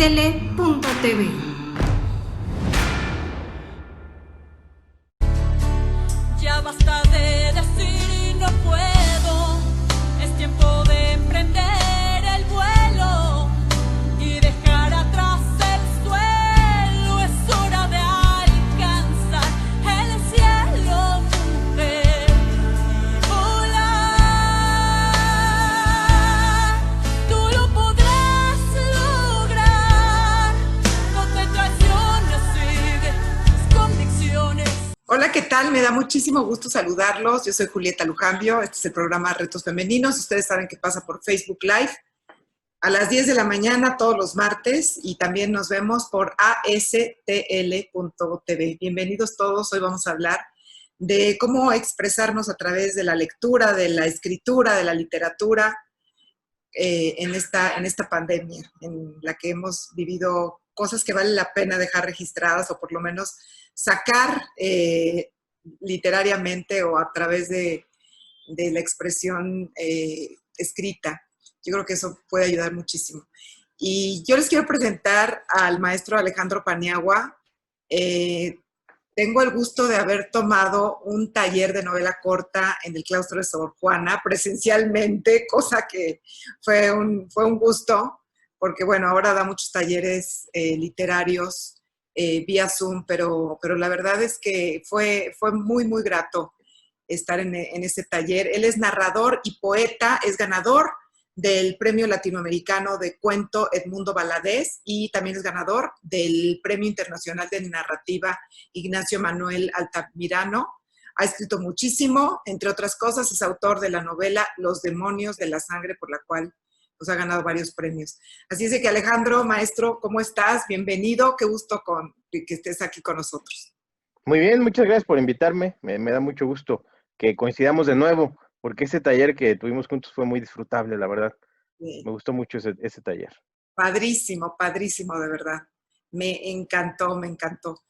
tele.tv. Ya basta de decir no puedo, es tiempo de emprender el vuelo y dejar atrás el suelo, es hora de alcanzar el cielo, mujer, y volar. Tú lo podrás lograr, no te traiciones, sigue tus convicciones. Hola, ¿qué tal? Me da muchísimo gusto saludarlos. Yo soy Julieta Lujambio. Este es el programa Retos Femeninos. Ustedes saben que pasa por Facebook Live a las 10 de la mañana todos los martes y también nos vemos por astl.tv. Bienvenidos todos. Hoy vamos a hablar de cómo expresarnos a través de la lectura, de la escritura, de la literatura en esta pandemia en la que hemos vivido cosas que vale la pena dejar registradas o por lo menos sacar literariamente o a través de la expresión escrita. Yo creo que eso puede ayudar muchísimo. Y yo les quiero presentar al maestro Alejandro Paniagua. Tengo el gusto de haber tomado un taller de novela corta en el claustro de Sor Juana presencialmente, cosa que fue un gusto, porque bueno, ahora da muchos talleres literarios vía Zoom, pero la verdad es que fue muy, muy grato estar en ese taller. Él es narrador y poeta, es ganador del Premio Latinoamericano de Cuento Edmundo Valadez y también es ganador del Premio Internacional de Narrativa Ignacio Manuel Altamirano. Ha escrito muchísimo, entre otras cosas, es autor de la novela Los demonios de la sangre, por la cual pues, ha ganado varios premios. Así es de que Alejandro, maestro, ¿cómo estás? Bienvenido, qué gusto que estés aquí con nosotros. Muy bien, muchas gracias por invitarme, me da mucho gusto que coincidamos de nuevo, porque ese taller que tuvimos juntos fue muy disfrutable, la verdad. Me gustó mucho ese taller. Padrísimo, padrísimo, de verdad. Me encantó, me encantó.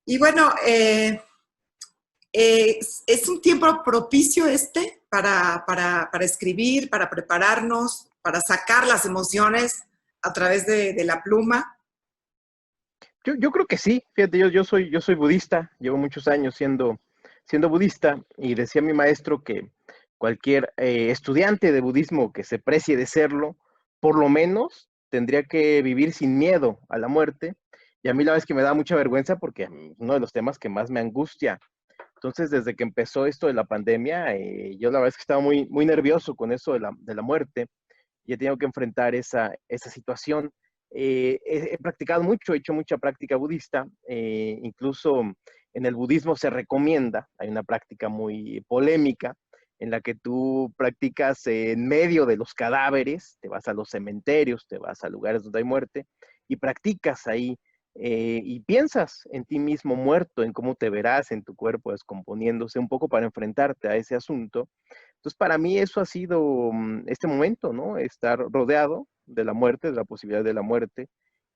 Y bueno, es un tiempo propicio para escribir, para prepararnos, para sacar las emociones a través de la pluma. Yo creo que sí, fíjate, yo soy budista, llevo muchos años siendo budista y decía mi maestro que cualquier estudiante de budismo que se precie de serlo, por lo menos tendría que vivir sin miedo a la muerte. Y a mí la verdad es que me da mucha vergüenza porque es uno de los temas que más me angustia. Entonces, desde que empezó esto de la pandemia, yo la verdad es que estaba muy, muy nervioso con eso de la muerte y he tenido que enfrentar esa situación. He practicado mucho, he hecho mucha práctica budista, incluso en el budismo se recomienda, hay una práctica muy polémica en la que tú practicas en medio de los cadáveres, te vas a los cementerios, te vas a lugares donde hay muerte y practicas ahí y piensas en ti mismo muerto, en cómo te verás, en tu cuerpo descomponiéndose, un poco para enfrentarte a ese asunto. Entonces, para mí eso ha sido este momento, ¿no? Estar rodeado de la muerte, de la posibilidad de la muerte,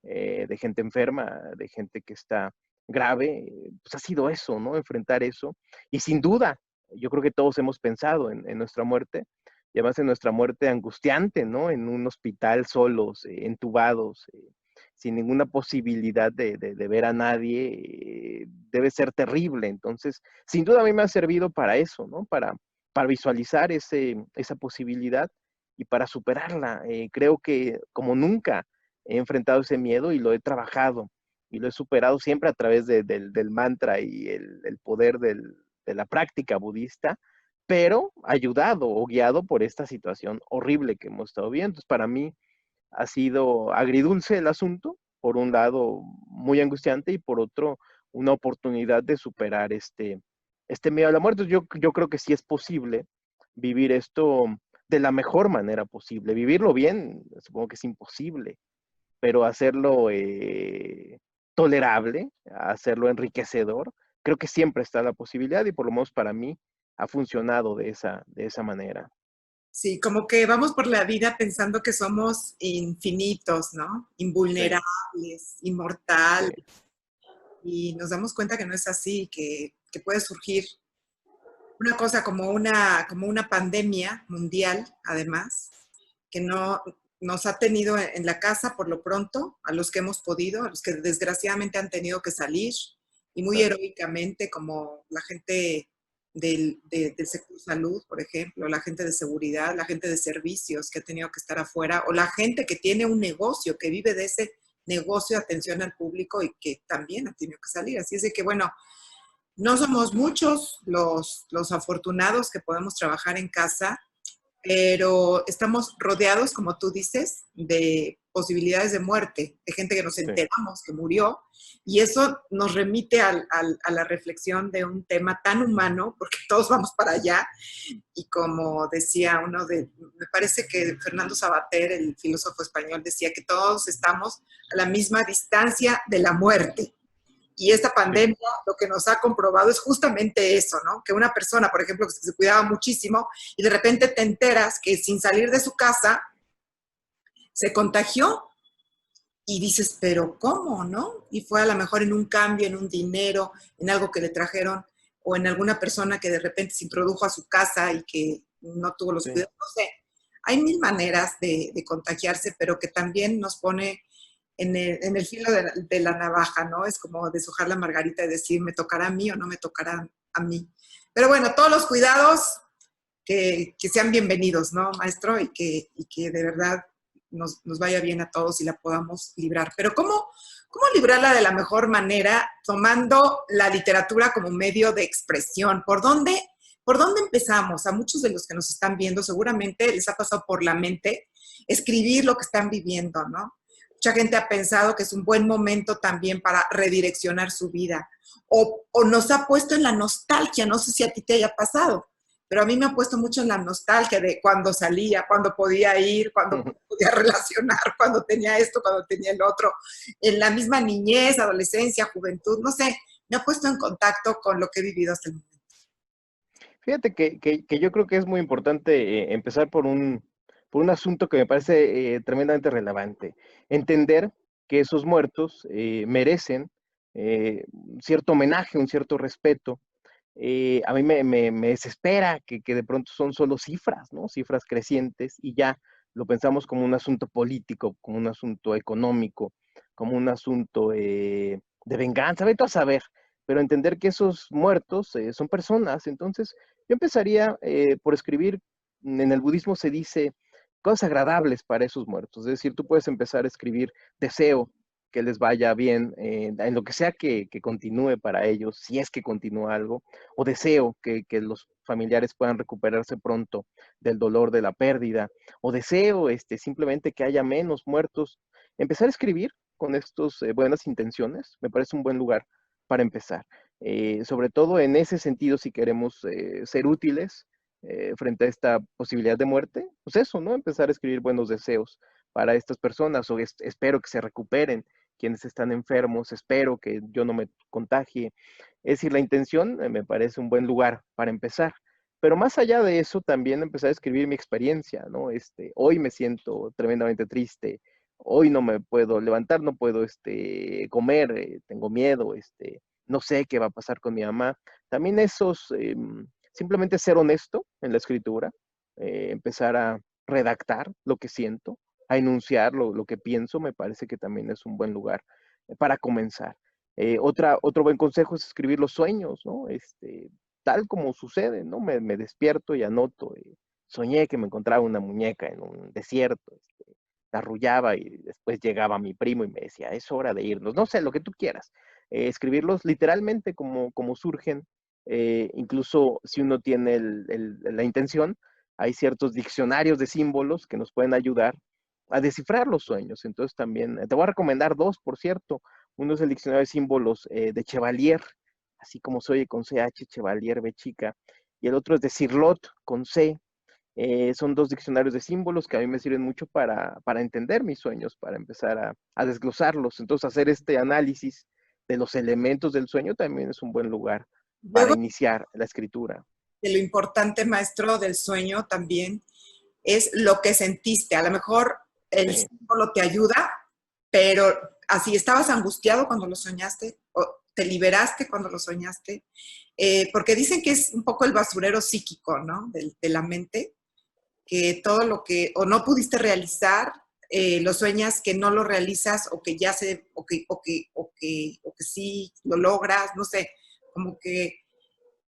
de gente enferma, de gente que está grave, pues ha sido eso, ¿no? Enfrentar eso. Y sin duda, yo creo que todos hemos pensado en nuestra muerte, y además en nuestra muerte angustiante, ¿no? En un hospital solos, entubados, sin ninguna posibilidad de ver a nadie, debe ser terrible. Entonces, sin duda a mí me ha servido para eso, ¿no? Para visualizar esa posibilidad y para superarla. Creo que como nunca he enfrentado ese miedo y lo he trabajado y lo he superado siempre a través del mantra y el poder de la práctica budista, pero ayudado o guiado por esta situación horrible que hemos estado viendo. Entonces, para mí ha sido agridulce el asunto, por un lado muy angustiante y por otro una oportunidad de superar este miedo a la muerte. Yo creo que sí es posible vivir esto de la mejor manera posible. Vivirlo bien, supongo que es imposible, pero hacerlo tolerable, hacerlo enriquecedor, creo que siempre está la posibilidad y por lo menos para mí ha funcionado de esa manera. Sí, como que vamos por la vida pensando que somos infinitos, ¿no? Invulnerables, inmortales. Sí. Y nos damos cuenta que no es así, que puede surgir una cosa como una pandemia mundial, además, que no nos ha tenido en la casa por lo pronto, a los que hemos podido, a los que desgraciadamente han tenido que salir, y muy Claro. heroicamente, como la gente del sector salud, por ejemplo, la gente de seguridad, la gente de servicios que ha tenido que estar afuera, o la gente que tiene un negocio, que vive de ese negocio de atención al público y que también ha tenido que salir. Así es de que, bueno, no somos muchos los afortunados que podemos trabajar en casa, pero estamos rodeados, como tú dices, de posibilidades de muerte, de gente que nos Sí. enteramos que murió, y eso nos remite a la reflexión de un tema tan humano, porque todos vamos para allá, y como decía me parece que Fernando Savater, el filósofo español, decía que todos estamos a la misma distancia de la muerte. Y esta Sí. pandemia lo que nos ha comprobado es justamente eso, ¿no? Que una persona, por ejemplo, que se cuidaba muchísimo y de repente te enteras que sin salir de su casa se contagió y dices, pero ¿cómo, no? Y fue a lo mejor en un cambio, en un dinero, en algo que le trajeron o en alguna persona que de repente se introdujo a su casa y que no tuvo los Sí. cuidados. No sé, hay mil maneras de contagiarse, pero que también nos pone en el filo de la navaja, ¿no? Es como deshojar la margarita y decir, ¿me tocará a mí o no me tocará a mí? Pero bueno, todos los cuidados que sean bienvenidos, ¿no, maestro? Y que de verdad nos vaya bien a todos y la podamos librar. Pero ¿cómo librarla de la mejor manera tomando la literatura como medio de expresión? ¿Por dónde empezamos? A muchos de los que nos están viendo seguramente les ha pasado por la mente escribir lo que están viviendo, ¿no? Mucha gente ha pensado que es un buen momento también para redireccionar su vida. O nos ha puesto en la nostalgia, no sé si a ti te haya pasado, pero a mí me ha puesto mucho en la nostalgia de cuando salía, cuando podía ir, cuando podía relacionar, cuando tenía esto, cuando tenía el otro. En la misma niñez, adolescencia, juventud, no sé, me ha puesto en contacto con lo que he vivido hasta el momento. Fíjate que yo creo que es muy importante empezar por un asunto que me parece tremendamente relevante. Entender que esos muertos merecen un cierto homenaje, un cierto respeto. A mí me desespera que de pronto son solo cifras, ¿no? Cifras crecientes y ya lo pensamos como un asunto político, como un asunto económico, como un asunto de venganza, vete a saber, pero entender que esos muertos son personas. Entonces, yo empezaría por escribir, en el budismo se dice cosas agradables para esos muertos, es decir, tú puedes empezar a escribir deseo que les vaya bien, en lo que sea que continúe para ellos, si es que continúa algo, o deseo que los familiares puedan recuperarse pronto del dolor de la pérdida, o deseo simplemente que haya menos muertos. Empezar a escribir con estas buenas intenciones me parece un buen lugar para empezar. Sobre todo en ese sentido, si queremos ser útiles frente a esta posibilidad de muerte, pues eso, ¿no? Empezar a escribir buenos deseos para estas personas, o espero que se recuperen quienes están enfermos, espero que yo no me contagie. Es decir, la intención me parece un buen lugar para empezar. Pero más allá de eso, también empezar a escribir mi experiencia, ¿no? Hoy me siento tremendamente triste, hoy no me puedo levantar, no puedo comer, tengo miedo, no sé qué va a pasar con mi mamá. También simplemente ser honesto en la escritura, empezar a redactar lo que siento, a enunciar lo que pienso, me parece que también es un buen lugar para comenzar. Otro buen consejo es escribir los sueños, ¿no? Tal como sucede, ¿no? Me despierto y anoto. Soñé que me encontraba una muñeca en un desierto, la arrullaba y después llegaba mi primo y me decía, es hora de irnos. No sé, lo que tú quieras. Escribirlos literalmente como surgen, incluso si uno tiene la intención, hay ciertos diccionarios de símbolos que nos pueden ayudar a descifrar los sueños. Entonces también, te voy a recomendar dos, por cierto. Uno es el diccionario de símbolos de Chevalier, así como se oye con CH, Chevalier, B chica, y el otro es de Cirlot, con C. Son dos diccionarios de símbolos que a mí me sirven mucho para entender mis sueños, para empezar a desglosarlos. Entonces, hacer este análisis de los elementos del sueño también es un buen lugar para Luego, iniciar la escritura. de lo importante, maestro, del sueño también es lo que sentiste. A lo mejor el Sí. símbolo te ayuda, pero así estabas angustiado cuando lo soñaste o te liberaste cuando lo soñaste, porque dicen que es un poco el basurero psíquico, ¿no? De la mente, que todo lo que o no pudiste realizar, lo sueñas que no lo realizas o que ya se, o que sí lo logras, no sé, como que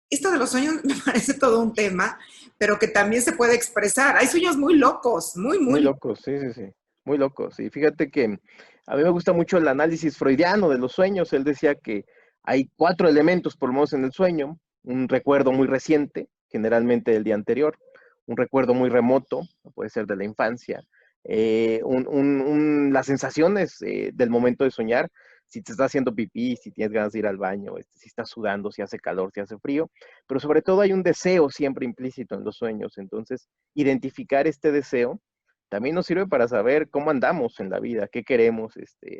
esto de los sueños me parece todo un tema, pero que también se puede expresar. Hay sueños muy locos, muy, Muy muy locos. locos, sí, sí, sí, muy locos. Y fíjate que a mí me gusta mucho el análisis freudiano de los sueños. Él decía que hay 4 elementos por lo menos en el sueño: un recuerdo muy reciente, generalmente del día anterior; un recuerdo muy remoto, puede ser de la infancia; las sensaciones del momento de soñar, si te está haciendo pipí, si tienes ganas de ir al baño, si estás sudando, si hace calor, si hace frío, pero sobre todo hay un deseo siempre implícito en los sueños. Entonces, identificar este deseo también nos sirve para saber cómo andamos en la vida, qué queremos,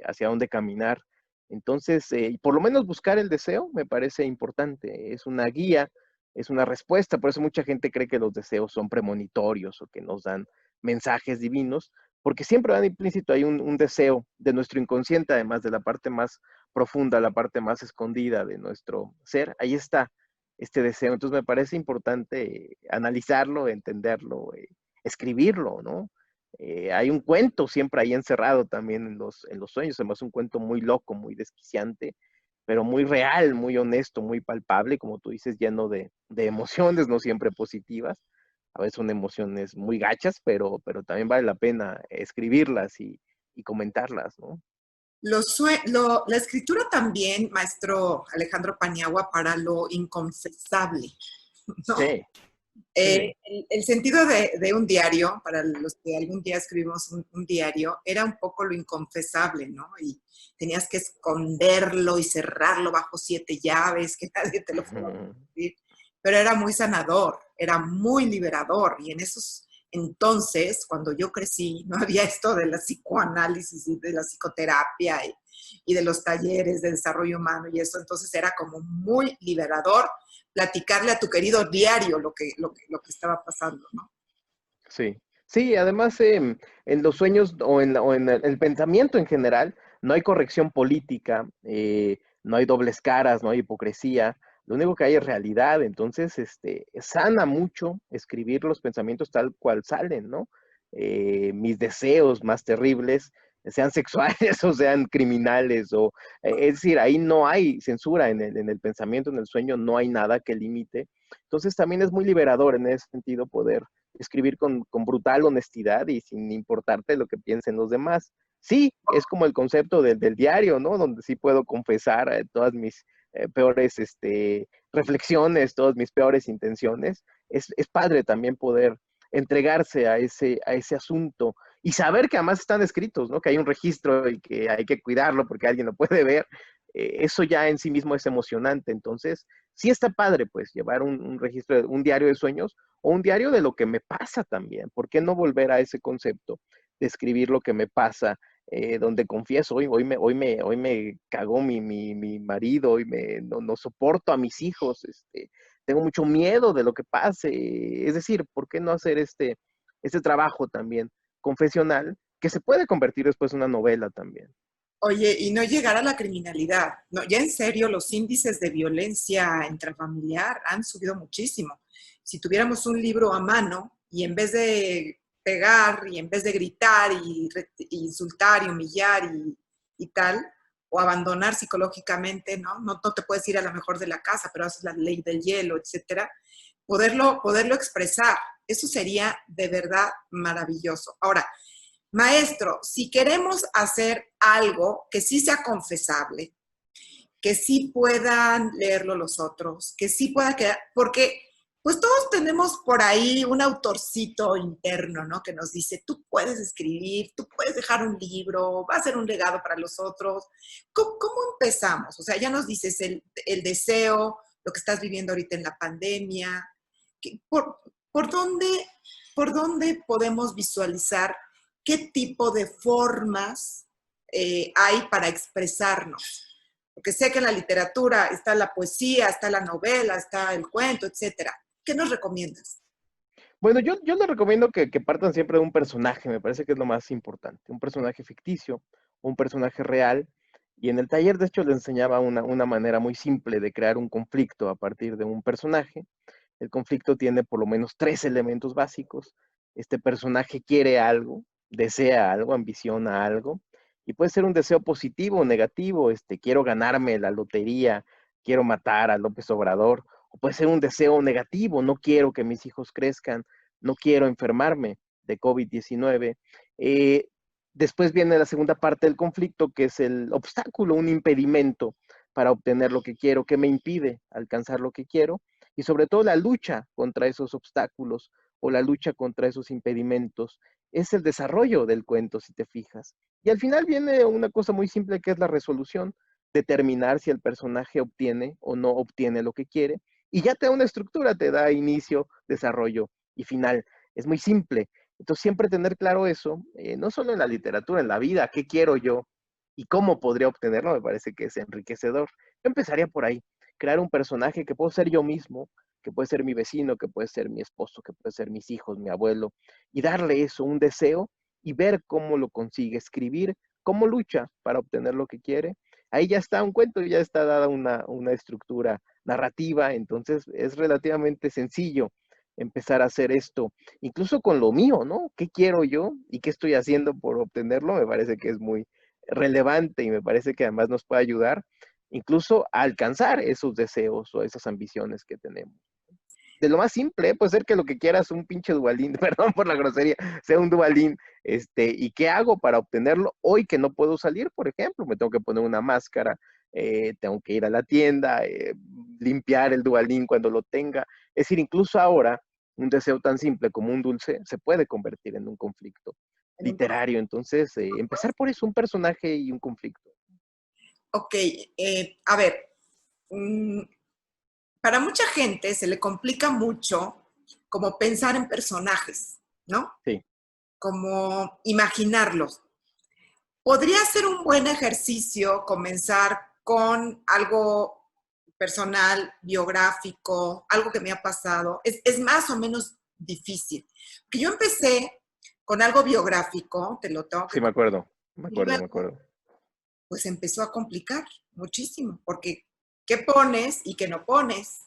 hacia dónde caminar. Entonces, por lo menos buscar el deseo me parece importante. Es una guía, es una respuesta. Por eso mucha gente cree que los deseos son premonitorios o que nos dan mensajes divinos, porque siempre van implícito hay un deseo de nuestro inconsciente, además de la parte más profunda, la parte más escondida de nuestro ser. Ahí está este deseo. Entonces me parece importante analizarlo, entenderlo, escribirlo, ¿no? Hay un cuento siempre ahí encerrado también en los sueños, además un cuento muy loco, muy desquiciante, pero muy real, muy honesto, muy palpable, como tú dices, lleno de emociones, no siempre positivas. A veces son emociones muy gachas, pero también vale la pena escribirlas y comentarlas, ¿no? La escritura también, maestro Alejandro Paniagua, para lo inconfesable, ¿no? Sí, sí, sí. El sentido de un diario, para los que algún día escribimos un diario, era un poco lo inconfesable, ¿no? Y tenías que esconderlo y cerrarlo bajo 7 llaves, que nadie te lo fuera a Ujú. decir. Pero era muy sanador, era muy liberador. Y en esos entonces, cuando yo crecí, no había esto de la psicoanálisis y de la psicoterapia y de los talleres de desarrollo humano y eso. Entonces era como muy liberador platicarle a tu querido diario lo que estaba pasando, ¿no? Sí, sí, además en los sueños o en el pensamiento en general no hay corrección política, no hay dobles caras, no hay hipocresía, lo único que hay es realidad. Entonces, sana mucho escribir los pensamientos tal cual salen, ¿no? Mis deseos más terribles, sean sexuales o sean criminales, es decir, ahí no hay censura en el pensamiento, en el sueño, no hay nada que limite. Entonces también es muy liberador en ese sentido poder escribir con brutal honestidad y sin importarte lo que piensen los demás. Sí, es como el concepto del diario, ¿no? Donde sí puedo confesar todas mis peores reflexiones, todas mis peores intenciones. Es padre también poder entregarse a ese asunto y saber que además están escritos, ¿no? Que hay un registro y que hay que cuidarlo porque alguien lo puede ver. Eso ya en sí mismo es emocionante. Entonces, sí está padre, pues, llevar un registro, un diario de sueños o un diario de lo que me pasa también. ¿Por qué no volver a ese concepto de escribir lo que me pasa? Donde confieso, hoy me cagó mi marido, no soporto a mis hijos, tengo mucho miedo de lo que pase. Es decir, ¿por qué no hacer este trabajo también confesional que se puede convertir después en una novela también? Oye, y no llegar a la criminalidad. No, ya en serio, los índices de violencia intrafamiliar han subido muchísimo. Si tuviéramos un libro a mano y en vez de pegar y en vez de gritar y insultar y humillar y tal, o abandonar psicológicamente, ¿no? No te puedes ir a lo mejor de la casa, pero haces la ley del hielo, etcétera. Poderlo expresar, eso sería de verdad maravilloso. Ahora, maestro, si queremos hacer algo que sí sea confesable, que sí puedan leerlo los otros, que sí pueda quedar, porque pues todos tenemos por ahí un autorcito interno, ¿no? Que nos dice, tú puedes escribir, tú puedes dejar un libro, va a ser un legado para los otros. ¿Cómo empezamos? O sea, ya nos dices el deseo, lo que estás viviendo ahorita en la pandemia. ¿Por, por, dónde, ¿Por dónde podemos visualizar qué tipo de formas hay para expresarnos? Porque sé que en la literatura está la poesía, está la novela, está el cuento, etcétera. ¿Qué nos recomiendas? Bueno, yo les recomiendo que partan siempre de un personaje, me parece que es lo más importante, un personaje ficticio, un personaje real. Y en el taller, de hecho, les enseñaba una manera muy simple de crear un conflicto a partir de un personaje. El conflicto tiene por lo menos 3 elementos básicos. Este personaje quiere algo, desea algo, ambiciona algo, y puede ser un deseo positivo o negativo, quiero ganarme la lotería, quiero matar a López Obrador, o puede ser un deseo negativo, no quiero que mis hijos crezcan, no quiero enfermarme de COVID-19. Eh, Después viene la segunda parte del conflicto, que es el obstáculo, un impedimento para obtener lo que quiero, que me impide alcanzar lo que quiero, y sobre todo la lucha contra esos obstáculos o la lucha contra esos impedimentos. Es el desarrollo del cuento, si te fijas. Y al final viene una cosa muy simple, que es la resolución, determinar si el personaje obtiene o no obtiene lo que quiere, y ya te da una estructura, te da inicio, desarrollo y final. Es muy simple. Entonces, siempre tener claro eso, no solo en la literatura, en la vida, qué quiero yo y cómo podría obtenerlo, me parece que es enriquecedor. Yo empezaría por ahí, crear un personaje que puedo ser yo mismo, que puede ser mi vecino, que puede ser mi esposo, que puede ser mis hijos, mi abuelo, y darle eso, un deseo, y ver cómo lo consigue, escribir cómo lucha para obtener lo que quiere. Ahí ya está un cuento, ya está dada una estructura narrativa, entonces es relativamente sencillo empezar a hacer esto, incluso con lo mío, ¿no? ¿Qué quiero yo y qué estoy haciendo por obtenerlo? Me parece que es muy relevante y me parece que además nos puede ayudar incluso a alcanzar esos deseos o esas ambiciones que tenemos. De lo más simple, puede ser que lo que quieras un pinche Dubalín, perdón por la grosería, sea un Dubalín, ¿y qué hago para obtenerlo hoy que no puedo salir, por ejemplo? Me tengo que poner una máscara, tengo que ir a la tienda, limpiar el Dubalín cuando lo tenga. Es decir, incluso ahora, un deseo tan simple como un dulce se puede convertir en un conflicto literario. Entonces, empezar por eso, un personaje y un conflicto. Ok, a ver, mm, para mucha gente se le complica mucho como pensar en personajes, ¿no? Sí. Como imaginarlos. Podría ser un buen ejercicio comenzar con algo personal, biográfico, algo que me ha pasado. Es más o menos difícil. Que yo empecé con algo biográfico, te lo tengo que Sí, me acuerdo, me y acuerdo, luego me acuerdo. pues empezó a complicar muchísimo, porque ¿qué pones y qué no pones?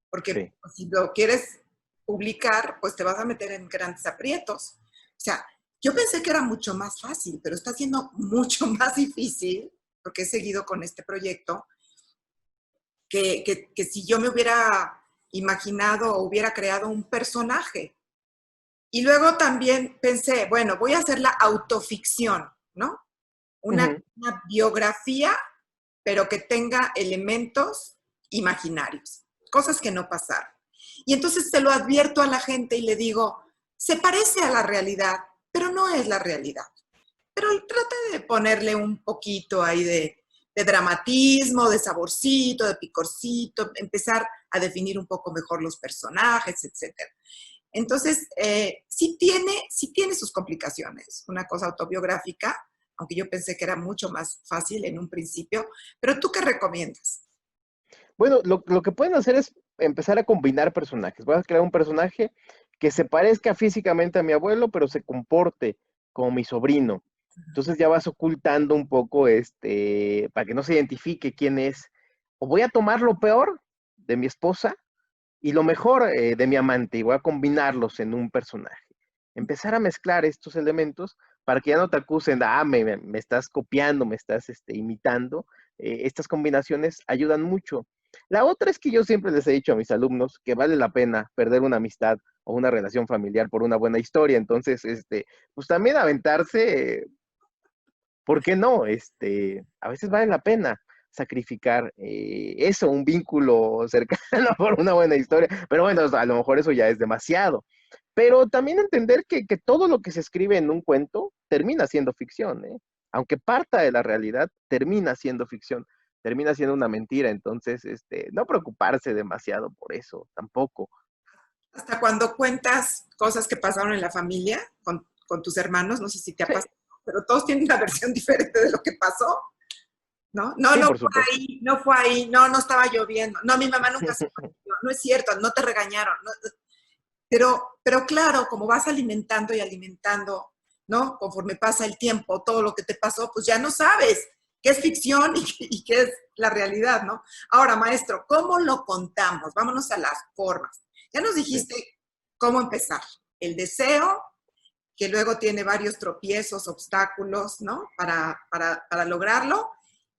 Porque Sí. pues, si lo quieres publicar, pues te vas a meter en grandes aprietos. O sea, yo pensé que era mucho más fácil, pero está siendo mucho más difícil, porque he seguido con este proyecto, que si yo me hubiera imaginado o hubiera creado un personaje. Y luego también pensé, bueno, voy a hacer la autoficción, ¿no? Ujú. Una biografía, pero que tenga elementos imaginarios, cosas que no pasaron. Y entonces se lo advierto a la gente y le digo, se parece a la realidad, pero no es la realidad. Pero trate de ponerle un poquito ahí de dramatismo, de saborcito, de picorcito, empezar a definir un poco mejor los personajes, etcétera. Entonces, sí tiene sus complicaciones, una cosa autobiográfica, aunque yo pensé que era mucho más fácil en un principio, pero ¿tú qué recomiendas? Bueno, lo que pueden hacer es empezar a combinar personajes. Voy a crear un personaje que se parezca físicamente a mi abuelo, pero se comporte como mi sobrino. Entonces ya vas ocultando un poco, para que no se identifique quién es. O voy a tomar lo peor de mi esposa y lo mejor de mi amante y voy a combinarlos en un personaje. Empezar a mezclar estos elementos para que ya no te acusen de, me estás copiando, me estás imitando. Estas combinaciones ayudan mucho. La otra es que yo siempre les he dicho a mis alumnos que vale la pena perder una amistad o una relación familiar por una buena historia. Entonces, pues también aventarse, ¿por qué no? A veces vale la pena sacrificar eso, un vínculo cercano por una buena historia. Pero bueno, a lo mejor eso ya es demasiado. Pero también entender que todo lo que se escribe en un cuento termina siendo ficción, ¿eh? Aunque parta de la realidad, termina siendo ficción, termina siendo una mentira. Entonces, no preocuparse demasiado por eso, tampoco. Hasta cuando cuentas cosas que pasaron en la familia con tus hermanos, no sé si te ha Sí, pasado, pero todos tienen una versión diferente de lo que pasó, ¿no? No, sí, no por fue supuesto. ahí, no fue ahí, no, no estaba lloviendo, no, mi mamá nunca se fue, no es cierto, no te regañaron, no, pero claro, como vas alimentando y alimentando, ¿no? Conforme pasa el tiempo, todo lo que te pasó, pues ya no sabes qué es ficción y qué es la realidad, ¿no? Ahora, maestro, ¿cómo lo contamos? Vámonos a las formas. Ya nos Sí. dijiste cómo empezar. El deseo, que luego tiene varios tropiezos, obstáculos, ¿no? Para lograrlo,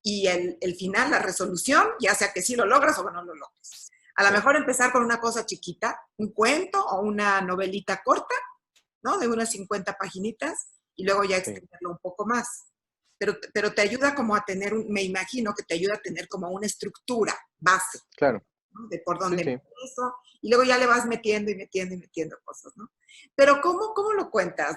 y el final, la resolución, ya sea que sí lo logras o no lo logras. A lo mejor empezar con una cosa chiquita, un cuento o una novelita corta, ¿no? De unas 50 paginitas, y luego ya Sí, extenderlo un poco más. Pero te ayuda como a tener, me imagino que te ayuda a tener como una estructura base, claro. ¿no? De por Sí, dónde sí. empiezo, y luego ya le vas metiendo y metiendo y metiendo cosas, ¿no? Pero ¿cómo lo cuentas?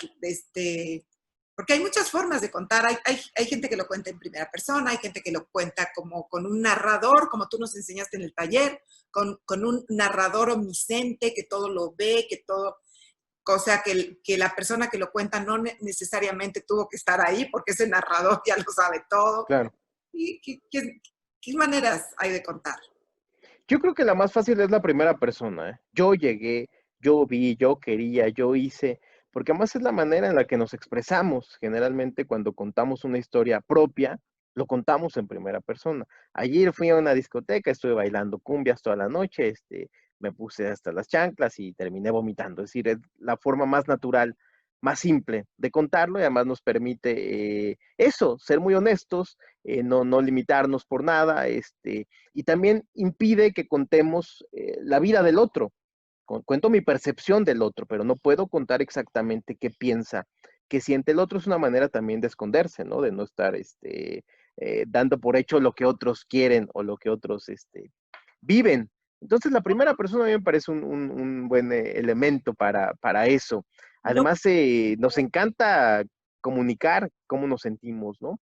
Porque hay muchas formas de contar. Hay gente que lo cuenta en primera persona, hay gente que lo cuenta como con un narrador, como tú nos enseñaste en el taller, con un narrador omnisciente que todo lo ve, que todo, o sea, que la persona que lo cuenta no necesariamente tuvo que estar ahí porque ese narrador ya lo sabe todo. Claro. ¿Qué maneras hay de contar? Yo creo que la más fácil es la primera persona, ¿eh? Yo llegué, yo vi, yo quería, yo hice, porque además es la manera en la que nos expresamos. Generalmente cuando contamos una historia propia, lo contamos en primera persona. Ayer fui a una discoteca, estuve bailando cumbias toda la noche, me puse hasta las chanclas y terminé vomitando. Es decir, es la forma más natural, más simple de contarlo y además nos permite eso, ser muy honestos, no limitarnos por nada, y también impide que contemos la vida del otro. Cuento mi percepción del otro, pero no puedo contar exactamente qué piensa, qué siente el otro. Es una manera también de esconderse, ¿no? De no estar dando por hecho lo que otros quieren o lo que otros viven. Entonces, la primera persona a mí me parece un buen elemento para eso. No, Además, nos encanta comunicar cómo nos sentimos, ¿no?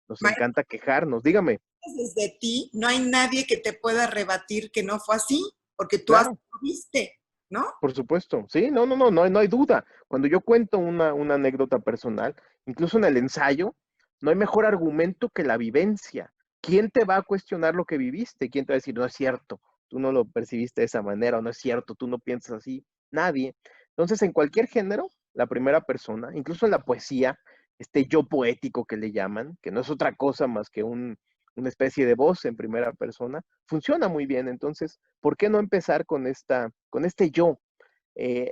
Nos encanta quejarnos. Dígame, desde ti, no hay nadie que te pueda rebatir que no fue así, porque tú así claro. lo viste, ¿no? Por supuesto, sí, no hay duda. Cuando yo cuento una anécdota personal, incluso en el ensayo, no hay mejor argumento que la vivencia. ¿Quién te va a cuestionar lo que viviste? ¿Quién te va a decir, no es cierto, tú no lo percibiste de esa manera, o no es cierto, tú no piensas así? Nadie. Entonces, en cualquier género, la primera persona, incluso en la poesía, este yo poético que le llaman, que no es otra cosa más que una especie de voz en primera persona, funciona muy bien. Entonces, ¿por qué no empezar con este yo?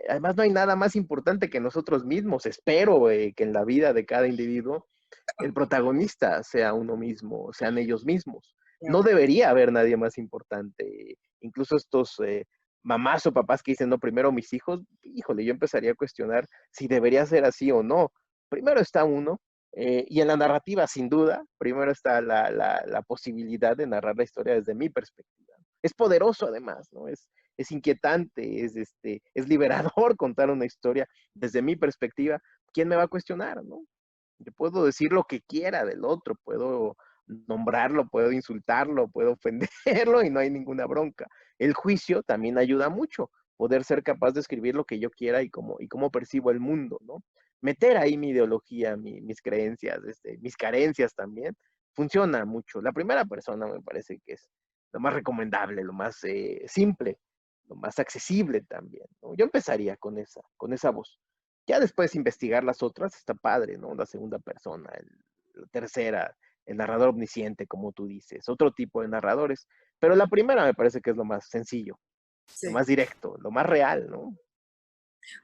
Además, no hay nada más importante que nosotros mismos. Espero que en la vida de cada individuo el protagonista sea uno mismo, sean ellos mismos. No debería haber nadie más importante. Incluso estos mamás o papás que dicen, no, primero mis hijos, híjole, yo empezaría a cuestionar si debería ser así o no. Primero está uno, y en la narrativa, sin duda, primero está la posibilidad de narrar la historia desde mi perspectiva. Es poderoso además, ¿no? Es inquietante, es liberador contar una historia desde mi perspectiva. ¿Quién me va a cuestionar, no? Yo puedo decir lo que quiera del otro, puedo nombrarlo, puedo insultarlo, puedo ofenderlo y no hay ninguna bronca. El juicio también ayuda mucho, poder ser capaz de escribir lo que yo quiera y cómo percibo el mundo, ¿no? Meter ahí mi ideología, mis creencias, mis carencias también, funciona mucho. La primera persona me parece que es lo más recomendable, lo más simple, lo más accesible también, ¿no? Yo empezaría con esa voz. Ya después investigar las otras está padre, ¿no? La segunda persona, la tercera, el narrador omnisciente, como tú dices, otro tipo de narradores. Pero la primera me parece que es lo más sencillo, lo Sí. más directo, lo más real, ¿no?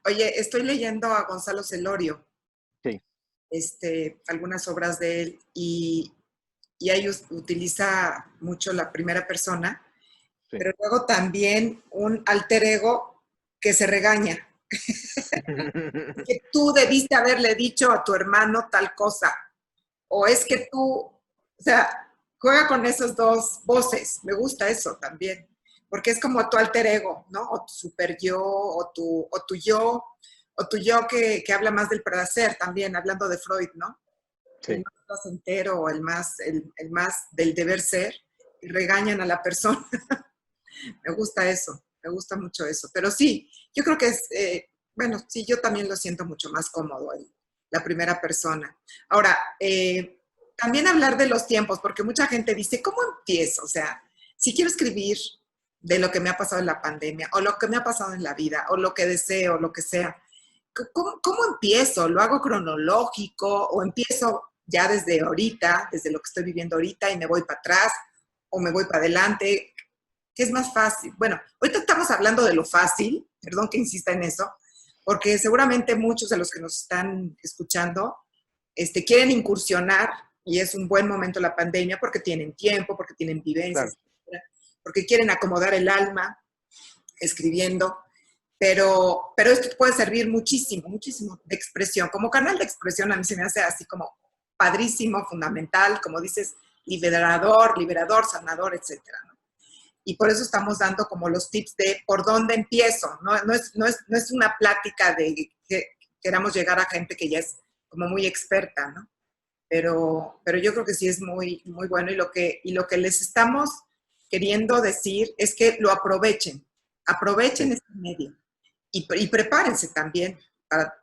Oye, estoy leyendo a Gonzalo Celorio, Sí, algunas obras de él, y ahí utiliza mucho la primera persona, sí. pero luego también un alter ego que se regaña. Que tú debiste haberle dicho a tu hermano tal cosa, o es que tú, o sea, juega con esas dos voces, me gusta eso también, porque es como tu alter ego, ¿no? O tu super yo, o tu yo que habla más del placer también, hablando de Freud, ¿no? El Sí. más placentero o el más del deber ser, y regañan a la persona. Me gusta eso, me gusta mucho eso. Pero sí, yo creo que es, bueno, sí, yo también lo siento mucho más cómodo en la primera persona. Ahora, también hablar de los tiempos, porque mucha gente dice, ¿cómo empiezo? O sea, si quiero escribir de lo que me ha pasado en la pandemia, o lo que me ha pasado en la vida, o lo que deseo, lo que sea, ¿cómo empiezo? ¿Lo hago cronológico o empiezo ya desde ahorita, desde lo que estoy viviendo ahorita y me voy para atrás o me voy para adelante? ¿Qué es más fácil? Bueno, ahorita estamos hablando de lo fácil, perdón que insista en eso, porque seguramente muchos de los que nos están escuchando quieren incursionar y es un buen momento la pandemia porque tienen tiempo, porque tienen Claro, vivencias, etcétera, porque quieren acomodar el alma escribiendo, pero esto puede servir muchísimo, muchísimo de expresión. Como canal de expresión a mí se me hace así como padrísimo, fundamental, como dices, liberador, sanador, etcétera, ¿no? Y por eso estamos dando como los tips de por dónde empiezo, ¿no? No es una plática de que queramos llegar a gente que ya es como muy experta, ¿no? Pero yo creo que sí es muy, muy bueno y lo que les estamos queriendo decir es que lo aprovechen sí. este medio y prepárense también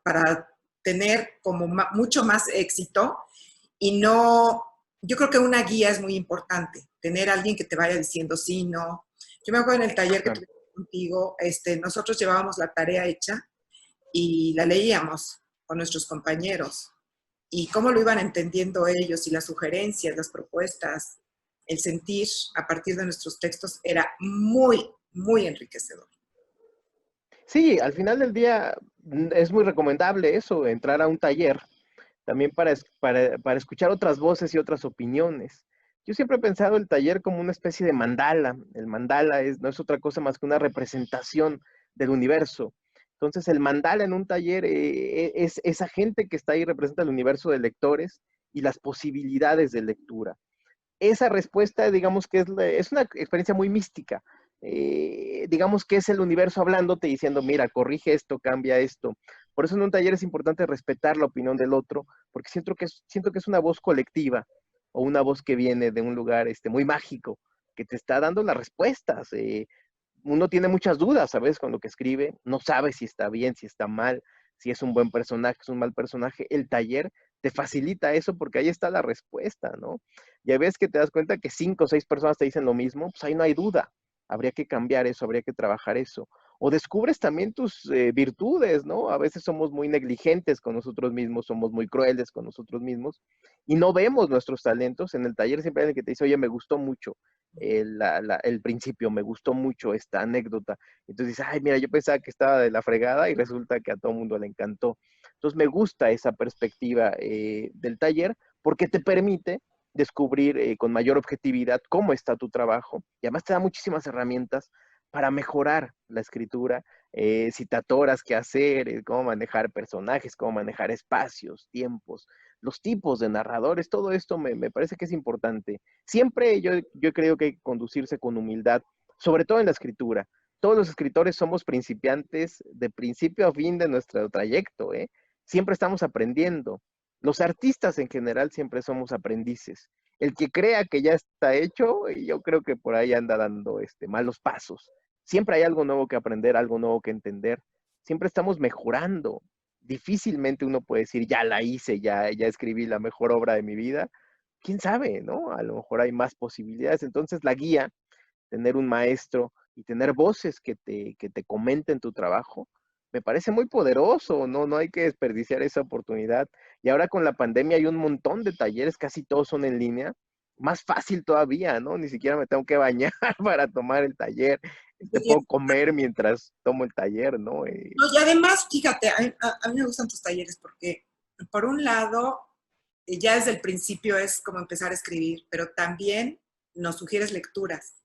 para tener como mucho más éxito y no, yo creo que una guía es muy importante, tener a alguien que te vaya diciendo sí, no. Yo me acuerdo en el taller que Claro. tuvimos contigo, nosotros llevábamos la tarea hecha y la leíamos con nuestros compañeros y cómo lo iban entendiendo ellos y las sugerencias, las propuestas, el sentir a partir de nuestros textos era muy, muy enriquecedor. Sí, al final del día es muy recomendable eso, entrar a un taller, también para escuchar otras voces y otras opiniones. Yo siempre he pensado el taller como una especie de mandala. El mandala no es otra cosa más que una representación del universo. Entonces, el mandala en un taller es esa gente que está ahí representa el universo de lectores y las posibilidades de lectura. Esa respuesta, digamos que es una experiencia muy mística. Digamos que es el universo hablándote diciendo, mira, corrige esto, cambia esto. Por eso en un taller es importante respetar la opinión del otro, porque siento que es una voz colectiva o una voz que viene de un lugar muy mágico, que te está dando las respuestas. Uno tiene muchas dudas, ¿sabes? Con lo que escribe, no sabe si está bien, si está mal, si es un buen personaje, es un mal personaje. El taller te facilita eso porque ahí está la respuesta, ¿no? Ya ves que te das cuenta que 5 o 6 personas te dicen lo mismo, pues ahí no hay duda. Habría que cambiar eso, habría que trabajar eso. O descubres también tus virtudes, ¿no? A veces somos muy negligentes con nosotros mismos, somos muy crueles con nosotros mismos y no vemos nuestros talentos. En el taller siempre hay alguien que te dice, oye, me gustó mucho el principio, me gustó mucho esta anécdota. Entonces dices, ay, mira, yo pensaba que estaba de la fregada y resulta que a todo el mundo le encantó. Entonces me gusta esa perspectiva del taller porque te permite descubrir con mayor objetividad cómo está tu trabajo y además te da muchísimas herramientas para mejorar la escritura, si te atoras qué hacer, cómo manejar personajes, cómo manejar espacios, tiempos, los tipos de narradores, todo esto me parece que es importante. Siempre yo creo que hay que conducirse con humildad, sobre todo en la escritura. Todos los escritores somos principiantes de principio a fin de nuestro trayecto, ¿eh? Siempre estamos aprendiendo. Los artistas en general siempre somos aprendices. El que crea que ya está hecho, yo creo que por ahí anda dando malos pasos. Siempre hay algo nuevo que aprender, algo nuevo que entender. Siempre estamos mejorando. Difícilmente uno puede decir, ya la hice, ya escribí la mejor obra de mi vida. ¿Quién sabe, no? A lo mejor hay más posibilidades. Entonces la guía, tener un maestro y tener voces que te comenten tu trabajo, me parece muy poderoso, ¿no? No hay que desperdiciar esa oportunidad. Y ahora con la pandemia hay un montón de talleres, casi todos son en línea. Más fácil todavía, ¿no? Ni siquiera me tengo que bañar para tomar el taller. Te puedo comer mientras tomo el taller, ¿no? No, y además, fíjate, a mí me gustan tus talleres porque, por un lado, ya desde el principio es como empezar a escribir, pero también nos sugieres lecturas.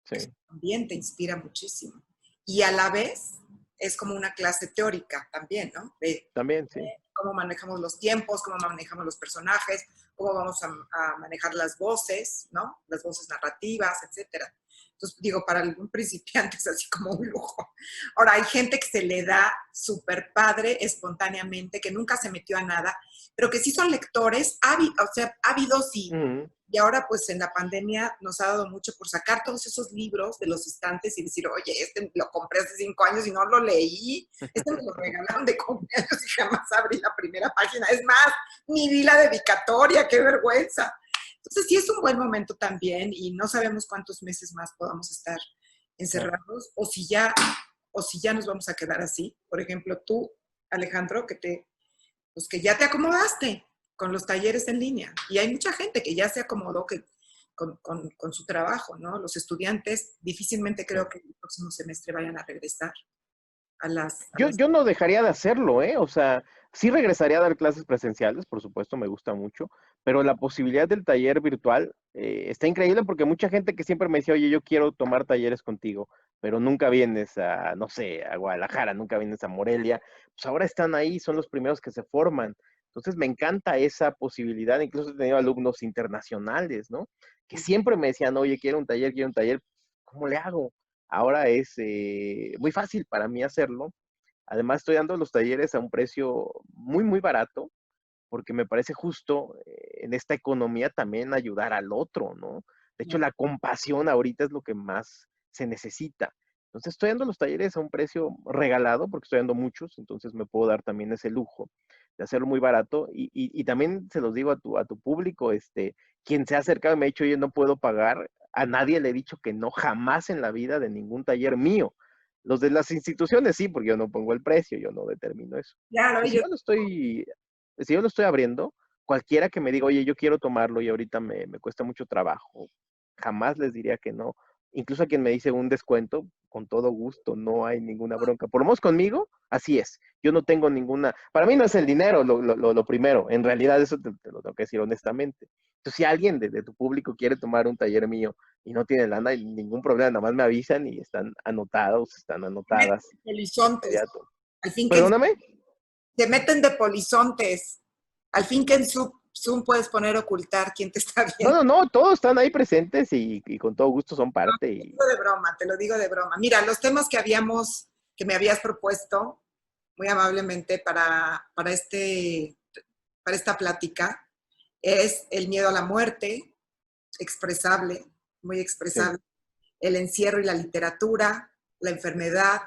Sí, Eso también te inspira muchísimo. Y a la vez es como una clase teórica también, ¿no? De también, sí. cómo manejamos los tiempos, cómo manejamos los personajes, cómo vamos a manejar las voces, ¿no? Las voces narrativas, etcétera. Entonces, digo, para algún principiante es así como un lujo. Ahora, hay gente que se le da súper padre espontáneamente, que nunca se metió a nada, pero que sí son lectores, o sea, ávidos Ujú. y ahora, pues, en la pandemia nos ha dado mucho por sacar todos esos libros de los estantes y decir, oye, este lo compré hace 5 años y no lo leí, este me lo regalaron de cumpleaños y jamás abrí la primera página. Es más, ni vi la dedicatoria, qué vergüenza. Entonces, sí es un buen momento también y no sabemos cuántos meses más podamos estar Claro. encerrados o si ya nos vamos a quedar así. Por ejemplo, tú, Alejandro, pues que ya te acomodaste con los talleres en línea. Y hay mucha gente que ya se acomodó con su trabajo, ¿no? Los estudiantes difícilmente Sí. creo que el próximo semestre vayan a regresar. a Yo, los... yo no dejaría de hacerlo, ¿eh? O sea, sí regresaría a dar clases presenciales, por supuesto, me gusta mucho, pero la posibilidad del taller virtual está increíble porque mucha gente que siempre me decía, oye, yo quiero tomar talleres contigo, pero nunca vienes a, no sé, a Guadalajara, nunca vienes a Morelia, pues ahora están ahí, son los primeros que se forman. Entonces me encanta esa posibilidad, incluso he tenido alumnos internacionales, ¿no? Que siempre me decían, oye, quiero un taller, ¿cómo le hago? Ahora es muy fácil para mí hacerlo. Además, estoy dando los talleres a un precio muy, muy barato, porque me parece justo en esta economía también ayudar al otro, ¿no? De hecho, la compasión ahorita es lo que más se necesita. Entonces, estoy dando los talleres a un precio regalado, porque estoy dando muchos, entonces me puedo dar también ese lujo de hacerlo muy barato. Y también se los digo a tu público, quien se ha acercado y me ha dicho, oye, no puedo pagar, a nadie le he dicho que no, jamás en la vida de ningún taller mío. Los de las instituciones sí, porque yo no pongo el precio, yo no determino eso. Claro, Y si yo lo estoy abriendo, cualquiera que me diga, oye, yo quiero tomarlo y ahorita me cuesta mucho trabajo, jamás les diría que no. Incluso a quien me dice un descuento, con todo gusto, no hay ninguna bronca. Por lo menos conmigo, así es. Yo no tengo ninguna, para mí no es el dinero lo primero, en realidad eso te lo tengo que decir honestamente. Entonces, si alguien de tu público quiere tomar un taller mío y no tiene lana, hay ningún problema, nada más me avisan y están anotados, están anotadas de polizontes, inmediato. al fin que Perdóname. se meten de polizontes, al fin que en Zoom puedes poner ocultar quién te está No, viendo. no, no, todos están ahí presentes y con todo gusto son parte. Te lo digo de broma, te lo digo de broma. Mira, los temas que me habías propuesto muy amablemente para esta plática es el miedo a la muerte, expresable, muy Sí, expresable, el encierro y la literatura, la enfermedad,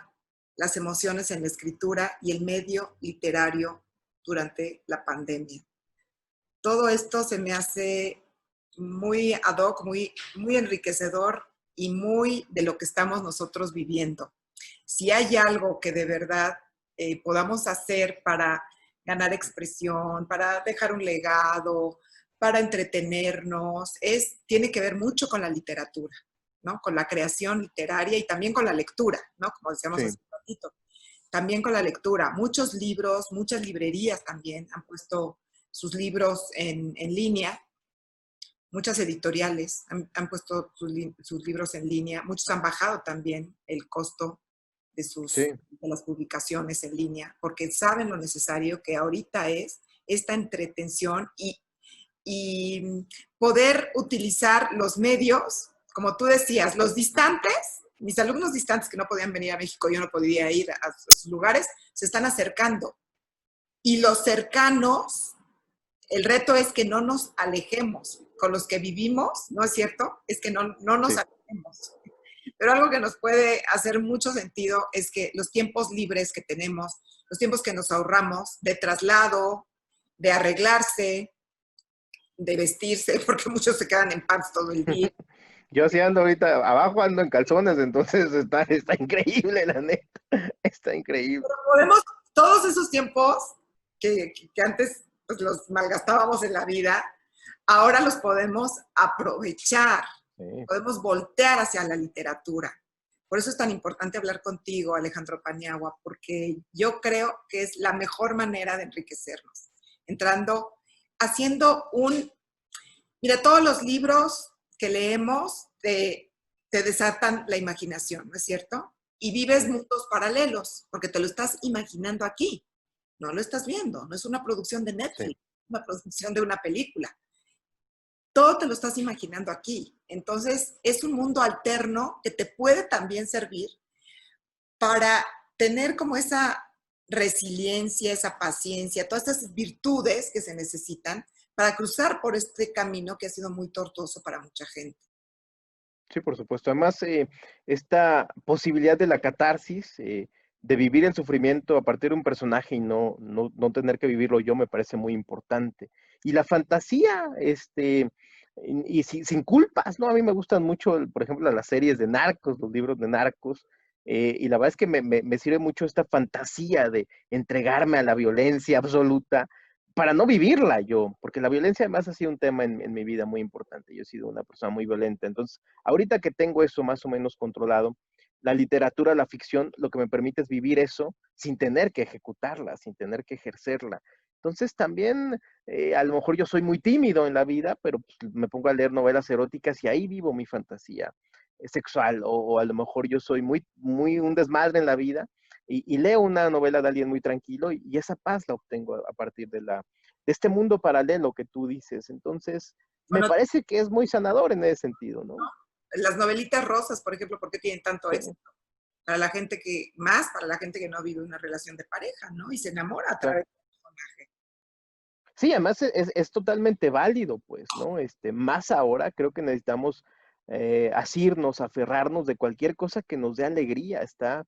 las emociones en la escritura y el medio literario durante la pandemia. Todo esto se me hace muy ad hoc, muy enriquecedor y muy de lo que estamos nosotros viviendo. Si hay algo que de verdad podamos hacer para ganar expresión, para dejar un legado, para entretenernos, tiene que ver mucho con la literatura, ¿no? Con la creación literaria y también con la lectura, ¿no? Como decíamos sí, hace un ratito. También con la lectura. Muchos libros, muchas librerías también han puesto sus libros en línea, muchas editoriales han puesto sus libros en línea, muchos han bajado también el costo sí, de las publicaciones en línea, porque saben lo necesario que ahorita es esta entretención y poder utilizar los medios, como tú decías, los distantes, mis alumnos distantes que no podían venir a México, yo no podía ir a sus lugares, se están acercando. Y los cercanos, el reto es que no nos alejemos. Con los que vivimos, ¿no es cierto? Es que no nos sí. alejemos. Pero algo que nos puede hacer mucho sentido es que los tiempos libres que tenemos, los tiempos que nos ahorramos de traslado, de arreglarse, de vestirse, porque muchos se quedan en pants todo el día. Yo sí ando ahorita, abajo ando en calzones, entonces está increíble, la neta. Está increíble. Podemos, todos esos tiempos que antes pues, los malgastábamos en la vida, ahora los podemos aprovechar, Sí. podemos voltear hacia la literatura. Por eso es tan importante hablar contigo, Alejandro Paniagua, porque yo creo que es la mejor manera de enriquecernos. Entrando, haciendo mira, todos los libros que leemos te desatan la imaginación, ¿no es cierto? Y vives Sí. mundos paralelos, porque te lo estás imaginando aquí, no lo estás viendo, no es una producción de Sí. Netflix, una producción de una película. Todo te lo estás imaginando aquí. Entonces, es un mundo alterno que te puede también servir para tener como esa resiliencia, esa paciencia, todas estas virtudes que se necesitan para cruzar por este camino que ha sido muy tortuoso para mucha gente. Sí, por supuesto. Además, esta posibilidad de la catarsis, de vivir el sufrimiento a partir de un personaje y no tener que vivirlo yo, me parece muy importante. Y la fantasía, sin culpas, ¿no? A mí me gustan mucho, por ejemplo, las series de narcos, los libros de narcos, y la verdad es que me sirve mucho esta fantasía de entregarme a la violencia absoluta para no vivirla yo, porque la violencia además ha sido un tema en mi vida muy importante. Yo he sido una persona muy violenta, entonces ahorita que tengo eso más o menos controlado, La literatura, la ficción, lo que me permite es vivir eso sin tener que ejecutarla, sin tener que ejercerla. Entonces también, a lo mejor yo soy muy tímido en la vida, pero pues, me pongo a leer novelas eróticas y ahí vivo mi fantasía sexual, o a lo mejor yo soy muy un desmadre en la vida y leo una novela de alguien muy tranquilo y esa paz la obtengo a partir de este mundo paralelo que tú dices. Entonces, me Bueno, parece que es muy sanador en ese sentido, ¿no? las novelitas rosas, por ejemplo, ¿por qué tienen tanto Sí, éxito? Para la gente que, más para la gente que no vive una relación de pareja, ¿no? Y se enamora a claro. través del personaje. Sí, además es totalmente válido, pues, ¿no? Más ahora creo que necesitamos asirnos, aferrarnos de cualquier cosa que nos dé alegría. Está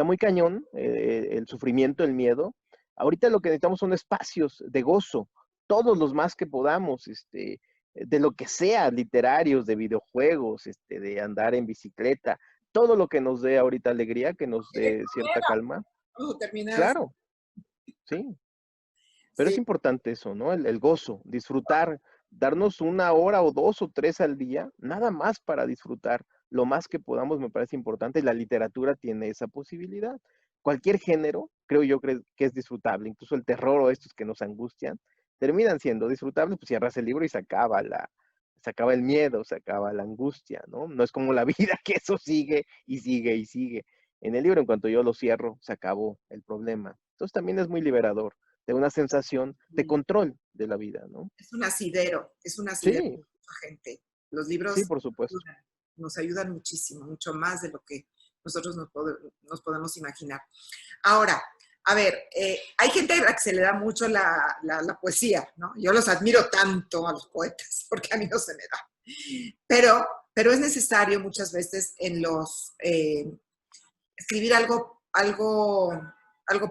muy cañón el sufrimiento, el miedo. Ahorita lo que necesitamos son espacios de gozo, todos los más que podamos, de lo que sea, literarios, de videojuegos, de andar en bicicleta, todo lo que nos dé ahorita alegría, que nos Y de dé cierta calma. cómo terminar así. Claro, sí. Pero es Sí, importante eso, ¿no? El gozo, disfrutar, darnos una hora o dos o tres al día, nada más para disfrutar. Lo más que podamos me parece importante y la literatura tiene esa posibilidad. Cualquier género, creo yo que es disfrutable, incluso el terror o estos que nos angustian, terminan siendo disfrutables, pues cierras el libro y se acaba el miedo, se acaba la angustia, ¿no? No es como la vida que eso sigue y sigue y sigue. En el libro, en cuanto yo lo cierro, se acabó el problema. Entonces también es muy liberador de una sensación de control de la vida, ¿no? es un asidero Sí, para mucha gente. Los sí, libros por supuesto. nos ayudan muchísimo, mucho más de lo que nosotros nos podemos imaginar. Ahora, a ver, hay gente a la que se le da mucho la poesía, ¿no? Yo los admiro tanto a los poetas, porque a mí no se me da. Pero es necesario muchas veces en escribir algo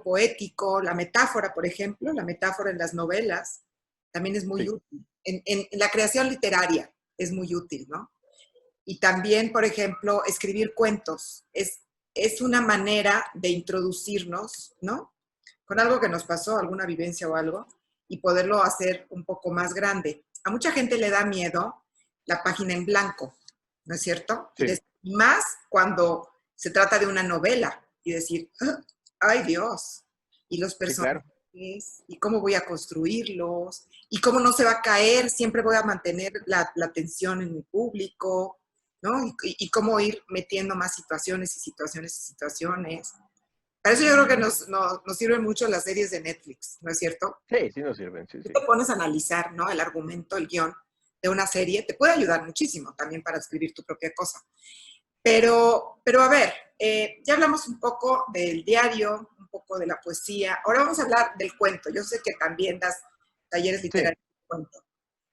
poético, la metáfora, por ejemplo, la metáfora en las novelas también es muy Sí, útil. En la creación literaria es muy útil, ¿no? Y también, por ejemplo, escribir cuentos es una manera de introducirnos, ¿no? Con algo que nos pasó, alguna vivencia o algo, y poderlo hacer un poco más grande. A mucha gente le da miedo la página en blanco, ¿no es cierto? sí, Y más cuando se trata de una novela y decir, "Ah, ay Dios, y los sí, claro. personajes, y cómo voy a construirlos, y cómo no se va a caer, siempre voy a mantener la atención en mi público, ¿no? Y cómo ir metiendo más situaciones y situaciones y situaciones. Para eso yo creo que nos sirven mucho las series de Netflix, ¿no es cierto? Sí, sí nos sirven, sí, Tú sí. te pones a analizar, ¿no? El argumento, el guión de una serie, te puede ayudar muchísimo también para escribir tu propia cosa. Pero a ver, ya hablamos un poco del diario, un poco de la poesía. Ahora vamos a hablar del cuento. Yo sé que también das talleres Sí. literarios de cuento.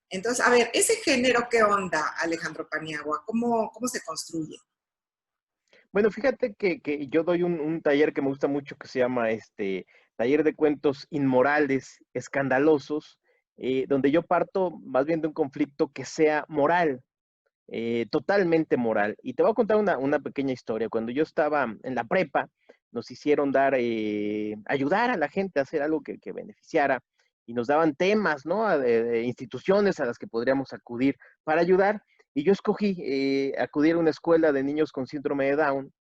Entonces, a ver, ese género, ¿qué onda, Alejandro Paniagua? ¿Cómo se construye? Bueno, fíjate que yo doy un taller que me gusta mucho que se llama Taller de Cuentos Inmorales, Escandalosos, donde yo parto más bien de un conflicto que sea moral, totalmente moral. Y te voy a contar una pequeña historia. Cuando yo estaba en la prepa, nos hicieron ayudar a la gente a hacer algo que beneficiara y nos daban temas, ¿no? De instituciones a las que podríamos acudir para ayudar. Y yo escogí acudir a una escuela de niños con síndrome de Down.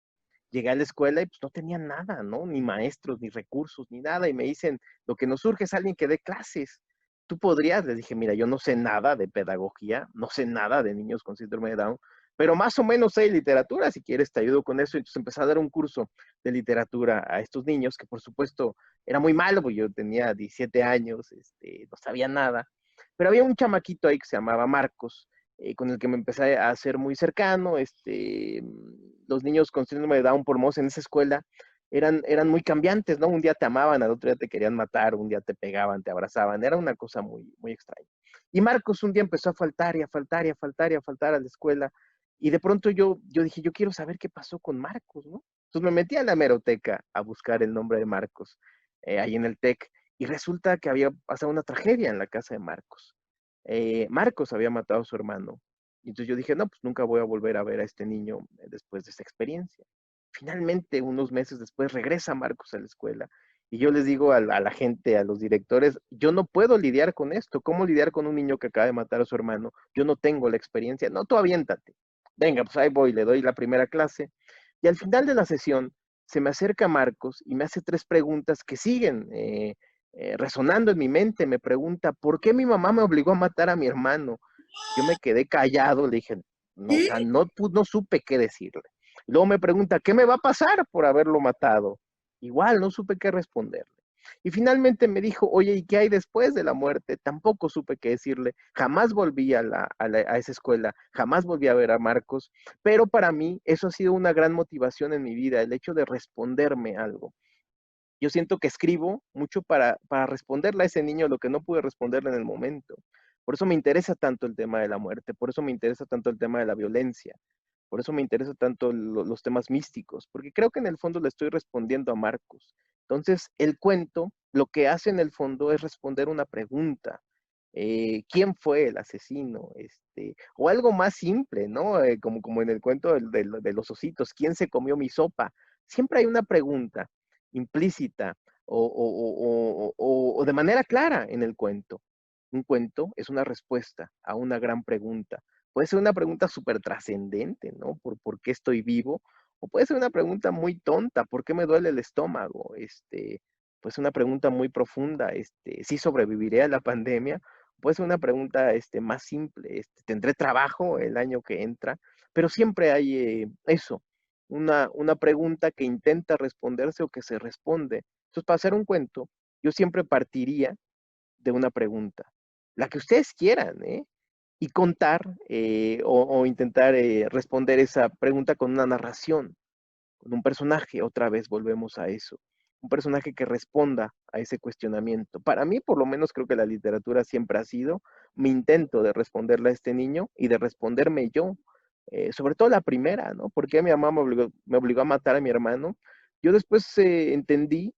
Llegué a la escuela y pues no tenían nada, ¿no? Ni maestros, ni recursos, ni nada. Y me dicen, lo que nos surge es alguien que dé clases. Tú podrías, les dije, mira, yo no sé nada de pedagogía, no sé nada de niños con síndrome de Down, pero más o menos sé literatura, si quieres te ayudo con eso. Entonces empecé a dar un curso de literatura a estos niños, que por supuesto era muy malo, porque yo tenía 17 años, no sabía nada, pero había un chamaquito ahí que se llamaba Marcos, con el que me empecé a hacer muy cercano. Los niños con síndrome de Down por Moss en esa escuela eran muy cambiantes, ¿no? Un día te amaban, al otro día te querían matar, un día te pegaban, te abrazaban, era una cosa muy extraña. Y Marcos un día empezó a faltar y a faltar y a faltar y a faltar a la escuela, y de pronto yo dije, yo quiero saber qué pasó con Marcos, ¿no? Entonces me metí a la hemeroteca a buscar el nombre de Marcos, ahí en el TEC, y resulta que había pasado una tragedia en la casa de Marcos. Marcos había matado a su hermano. Y entonces yo dije, no, pues nunca voy a volver a ver a este niño después de esta experiencia. Finalmente, unos meses después, regresa Marcos a la escuela. Y yo les digo a la gente, a los directores, yo no puedo lidiar con esto. ¿Cómo lidiar con un niño que acaba de matar a su hermano? Yo no tengo la experiencia. No, tú aviéntate. Venga, pues ahí voy, le doy la primera clase. Y al final de la sesión se me acerca Marcos y me hace tres preguntas que siguen resonando en mi mente. Me pregunta, ¿por qué mi mamá me obligó a matar a mi hermano? Yo me quedé callado, le dije, no, o sea, ¿Sí? no supe qué decirle. Luego me pregunta, ¿qué me va a pasar por haberlo matado? Igual, no supe qué responderle. Y finalmente me dijo, oye, ¿y qué hay después de la muerte? Tampoco supe qué decirle. Jamás volví a esa escuela, jamás volví a ver a Marcos, pero para mí eso ha sido una gran motivación en mi vida, el hecho de responderme algo. Yo siento que escribo mucho para responderle a ese niño lo que no pude responderle en el momento. Por eso me interesa tanto el tema de la muerte, por eso me interesa tanto el tema de la violencia, por eso me interesa tanto los temas místicos, porque creo que en el fondo le estoy respondiendo a Marcos. Entonces, el cuento lo que hace en el fondo es responder una pregunta. ¿Quién fue el asesino? O algo más simple, ¿no? Como en el cuento de los ositos, ¿quién se comió mi sopa? Siempre hay una pregunta implícita o de manera clara en el cuento. Un cuento es una respuesta a una gran pregunta. Puede ser una pregunta súper trascendente, ¿no? ¿Por qué estoy vivo? O puede ser una pregunta muy tonta, ¿por qué me duele el estómago? Pues una pregunta muy profunda, ¿sí sobreviviré a la pandemia? Puede ser una pregunta más simple, ¿tendré trabajo el año que entra? Pero siempre hay eso, una pregunta que intenta responderse o que se responde. Entonces, para hacer un cuento, yo siempre partiría de una pregunta, la que ustedes quieran, ¿eh? Y contar o intentar responder esa pregunta con una narración, con un personaje, otra vez volvemos a eso, un personaje que responda a ese cuestionamiento. Para mí, por lo menos, creo que la literatura siempre ha sido mi intento de responderle a este niño y de responderme yo, sobre todo la primera, ¿no? Porque mi mamá me obligó a matar a mi hermano. Yo después entendí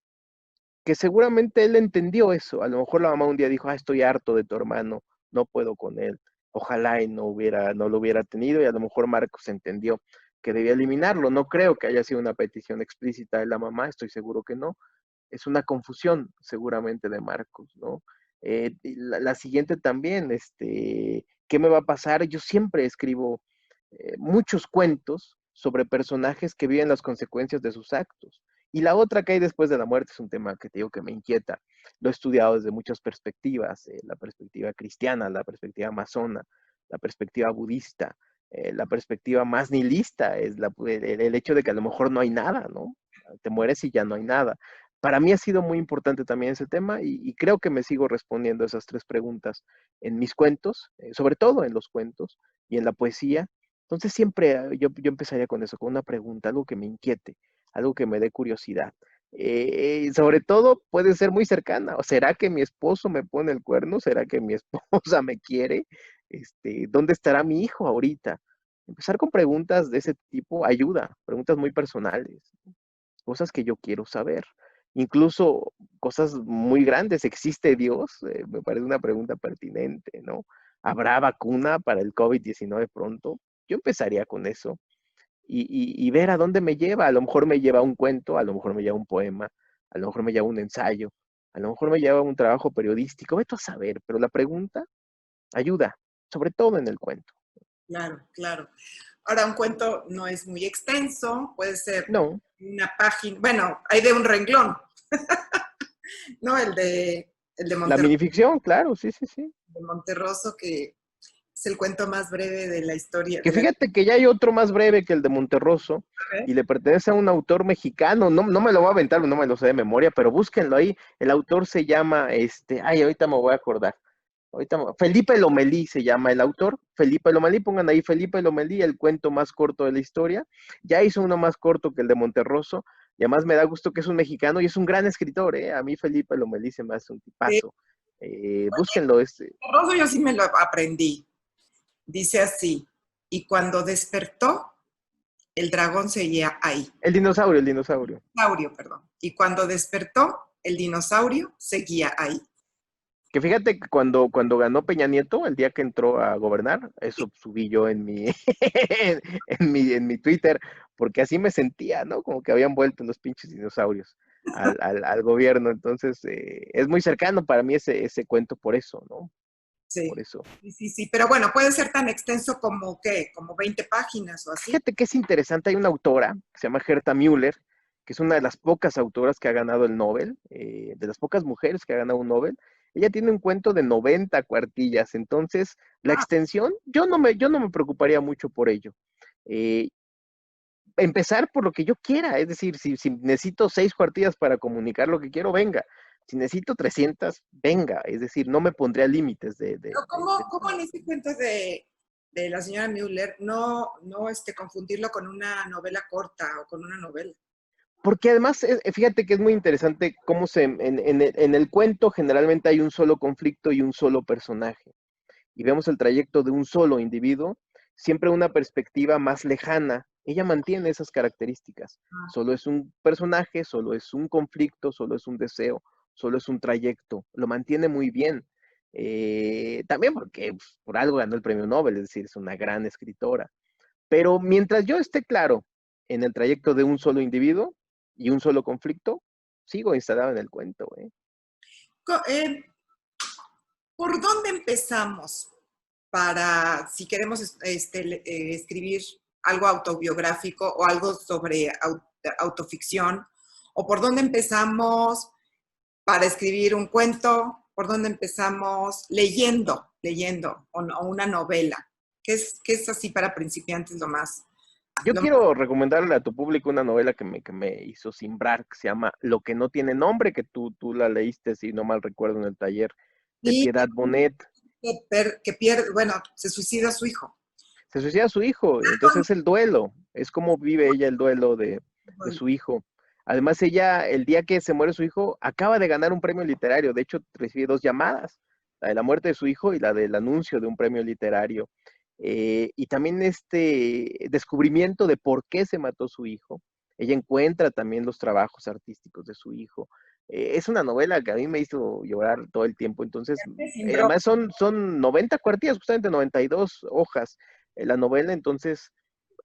que seguramente él entendió eso. A lo mejor la mamá un día dijo, estoy harto de tu hermano, no puedo con él. Ojalá y no lo hubiera tenido, y a lo mejor Marcos entendió que debía eliminarlo. No creo que haya sido una petición explícita de la mamá, estoy seguro que no. Es una confusión seguramente de Marcos, ¿no? La siguiente también, ¿qué me va a pasar? Yo siempre escribo muchos cuentos sobre personajes que viven las consecuencias de sus actos. Y la otra que hay después de la muerte es un tema que te digo que me inquieta. Lo he estudiado desde muchas perspectivas, la perspectiva cristiana, la perspectiva masona, la perspectiva budista, la perspectiva más nihilista, es el hecho de que a lo mejor no hay nada, ¿no? Te mueres y ya no hay nada. Para mí ha sido muy importante también ese tema y creo que me sigo respondiendo esas tres preguntas en mis cuentos, sobre todo en los cuentos y en la poesía. Entonces siempre yo empezaría con eso, con una pregunta, algo que me inquiete, algo que me dé curiosidad. Sobre todo puede ser muy cercana. ¿O será que mi esposo me pone el cuerno? ¿Será que mi esposa me quiere? ¿Dónde estará mi hijo ahorita? Empezar con preguntas de ese tipo ayuda, preguntas muy personales, cosas que yo quiero saber. Incluso cosas muy grandes. ¿Existe Dios? Me parece una pregunta pertinente, ¿no? ¿Habrá vacuna para el COVID-19 pronto? Yo empezaría con eso y ver a dónde me lleva. A lo mejor me lleva un cuento, a lo mejor me lleva un poema, a lo mejor me lleva un ensayo, a lo mejor me lleva un trabajo periodístico, vete a saber, pero la pregunta ayuda, sobre todo en el cuento. Claro, claro. Ahora, un cuento no es muy extenso, puede ser No, una página, bueno, hay de un renglón, ¿no? El de la minificción, claro, sí, sí, sí. Monterroso, que es el cuento más breve de la historia Que de la... fíjate que ya hay otro más breve que el de Monterroso y le pertenece a un autor mexicano, no me lo voy a aventar, no me lo sé de memoria, pero búsquenlo ahí. El autor se llama, ahorita me voy a acordar. Felipe Lomelí se llama el autor. Felipe Lomelí, pongan ahí Felipe Lomelí, el cuento más corto de la historia. Ya hizo uno más corto que el de Monterroso, y además me da gusto que es un mexicano y es un gran escritor, ¿eh? A mí Felipe Lomelí se me hace un de tipazo. Búsquenlo, Monterroso yo sí me lo aprendí. Dice así, y cuando despertó, el dragón seguía ahí. el dinosaurio. Dinosaurio, perdón. Y cuando despertó, el dinosaurio seguía ahí. Que fíjate que cuando ganó Peña Nieto, el día que entró a gobernar, eso subí yo en mi, en mi Twitter, porque así me sentía, ¿no? Como que habían vuelto los pinches dinosaurios al gobierno. Entonces, es muy cercano para mí ese cuento por eso, ¿no? por Sí, eso. sí, sí, sí, pero bueno, puede ser tan extenso como, ¿qué? Como 20 páginas o así. Fíjate que es interesante, hay una autora que se llama Herta Müller, que es una de las pocas autoras que ha ganado el Nobel, de las pocas mujeres que ha ganado un Nobel. Ella tiene un cuento de 90 cuartillas, entonces la Ah, extensión, yo no me preocuparía mucho por ello. Eh, Empezar por lo que yo quiera, es decir, si necesito 6 cuartillas para comunicar lo que quiero, venga. Si necesito 300, venga. Es decir, no me pondría límites pero ¿cómo en ese cuento de la señora Müller no confundirlo con una novela corta o con una novela? Porque además, fíjate que es muy interesante cómo en el cuento generalmente hay un solo conflicto y un solo personaje. Y vemos el trayecto de un solo individuo, siempre una perspectiva más lejana. Ella mantiene esas características. Ah, Solo es un personaje, solo es un conflicto, solo es un deseo, solo es un trayecto. Lo mantiene muy bien. También porque pues, por algo ganó el premio Nobel, es decir, es una gran escritora. Pero mientras yo esté claro en el trayecto de un solo individuo y un solo conflicto, sigo instalado en el cuento, ¿eh? co- eh, ¿Por dónde empezamos para, si queremos escribir algo autobiográfico o algo sobre autoficción? ¿O por dónde empezamos para escribir un cuento? ¿Por dónde empezamos leyendo o una novela? ¿Qué es así para principiantes Yo lo más quiero recomendarle a tu público una novela que me hizo simbrar, que se llama Lo que no tiene nombre, que tú la leíste, si no mal recuerdo, en el taller de sí, Piedad Bonet. que pierde, bueno, se suicida a su hijo? Se suicida su hijo, y entonces es el duelo, es como vive ella el duelo de su hijo. Además, ella, el día que se muere su hijo, acaba de ganar un premio literario. De hecho, recibe 2 llamadas, la de la muerte de su hijo y la del anuncio de un premio literario. Y también este descubrimiento de por qué se mató su hijo. Ella encuentra también los trabajos artísticos de su hijo. Es una novela que a mí me hizo llorar todo el tiempo. Entonces, además son 90 cuartillas, justamente 92 hojas la novela, entonces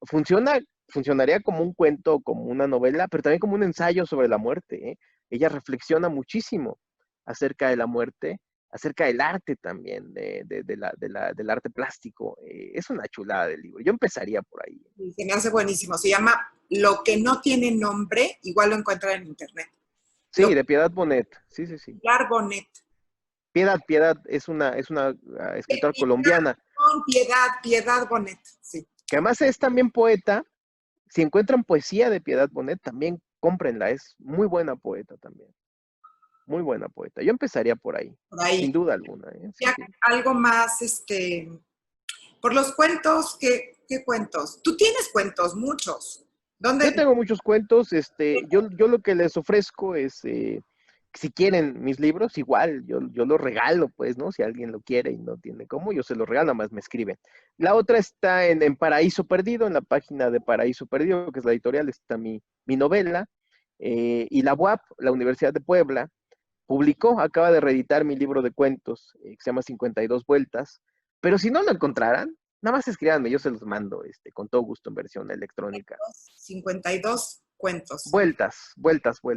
funcionaría como un cuento, como una novela, pero también como un ensayo sobre la muerte, ¿eh? Ella reflexiona muchísimo acerca de la muerte, acerca del arte también, del arte plástico. Es una chulada del libro. Yo empezaría por ahí. Y se me hace buenísimo. Se llama Lo que no tiene nombre, igual lo encuentran en internet. Sí, Lo de Piedad Bonet. Sí, sí, sí. Pilar Bonet. Piedad es una escritora colombiana, Piedad Bonet. Sí. que además es también poeta. Si encuentran poesía de Piedad Bonet, también cómprenla. Es muy buena poeta también. Muy buena poeta. Yo empezaría por ahí, Por sin ahí. duda alguna, ¿eh? Sí, Ya sí. algo más, por los cuentos, ¿qué cuentos? Tú tienes cuentos, muchos. Yo ¿Dónde? tengo muchos cuentos, yo lo que les ofrezco es, si quieren mis libros, igual, yo los regalo, pues, ¿no? Si alguien lo quiere y no tiene cómo, yo se los regalo, nada más me escriben. La otra está en Paraíso Perdido, en la página de Paraíso Perdido, que es la editorial, está mi novela, y la UAP, la Universidad de Puebla, acaba de reeditar mi libro de cuentos, que se llama 52 vueltas, pero si no lo encontraran, nada más escríbanme, yo se los mando, con todo gusto en versión electrónica. 52 cuentos. Vueltas. 52 Como